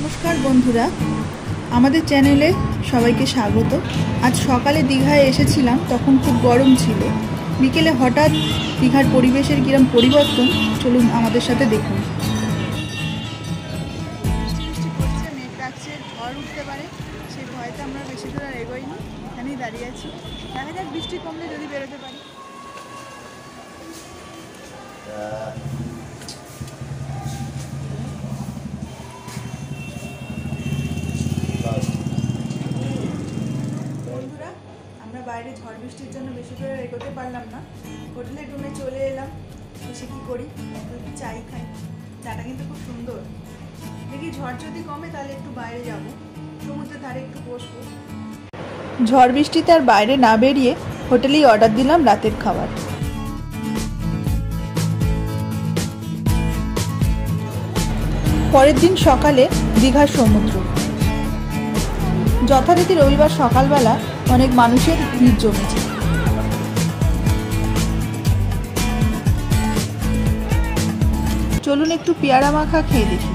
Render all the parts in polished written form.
নমস্কার বন্ধুরা, আমাদের চ্যানেলে সবাইকে স্বাগত। আজ সকালে দীঘায় এসেছিলাম, তখন খুব গরম ছিল। বিকেলে হঠাৎ দীঘার পরিবেশের কিরম পরিবর্তন, চলুন আমাদের সাথে দেখুন। মেঘ ডাকছে, ঝড় উঠতে পারে, সেই ভয়তে আমরা বেশি দূর আর এগোইনি, এখানেই দাঁড়িয়ে আছি। দেখা যাক বৃষ্টি কমলে যদি বেরোতে পারি। বাইরে ঝড় বৃষ্টির জন্য বেশি করে এগোতে পারলাম না। হোটেলের রুমে চলে এলাম। এসে কি করি, একটু চাই খাই। চাটা কিন্তু খুব সুন্দর। দেখি ঝড় যদি কমে তাহলে একটু বাইরে যাব, সমুদ্রের ধারে একটু বসবো। ঝড় বৃষ্টিতে আর বাইরে না বেরিয়ে হোটেলেই অর্ডার দিলাম রাতের খাবার। পরের দিন সকালে দীঘার সমুদ্র। যথারীতি রবিবার সকালবেলা অনেক মানুষের ভিড় জমেছে। চলুন একটু পেয়ারা মাখা খেয়ে দেখি।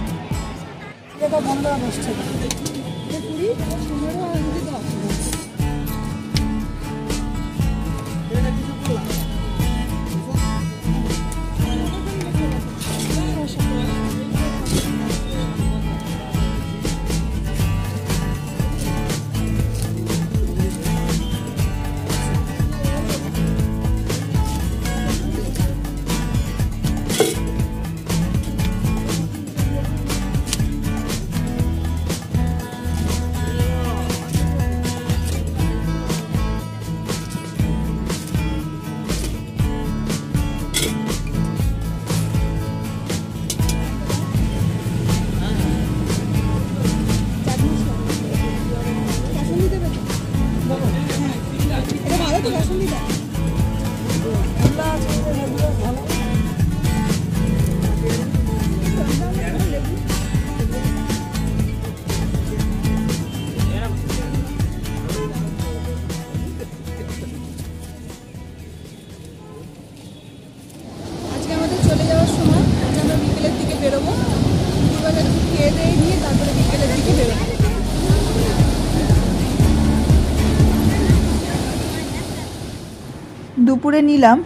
চলে যাওয়ার সময় আমরা বিকেলের দিকে বেরোবো। দুপুরবেলা একটু খেয়ে দিয়ে নিয়ে তারপরে বিকেলের দিকে বেরোবো। দুপুরে নিলাম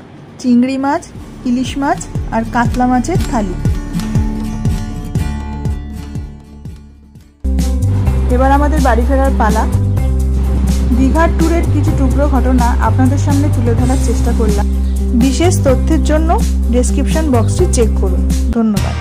চিংড়ি মাছ, ইলিশ মাছ আর কাতলা মাছের থালি। এবার আমাদের বাড়ি ফেরার পালা। দীঘার ট্যুরের কিছু টুকরো ঘটনা আপনাদের সামনে তুলে ধরার চেষ্টা করলাম। বিশেষ তথ্যের জন্য ডেসক্রিপশন বক্সটি চেক করুন। ধন্যবাদ।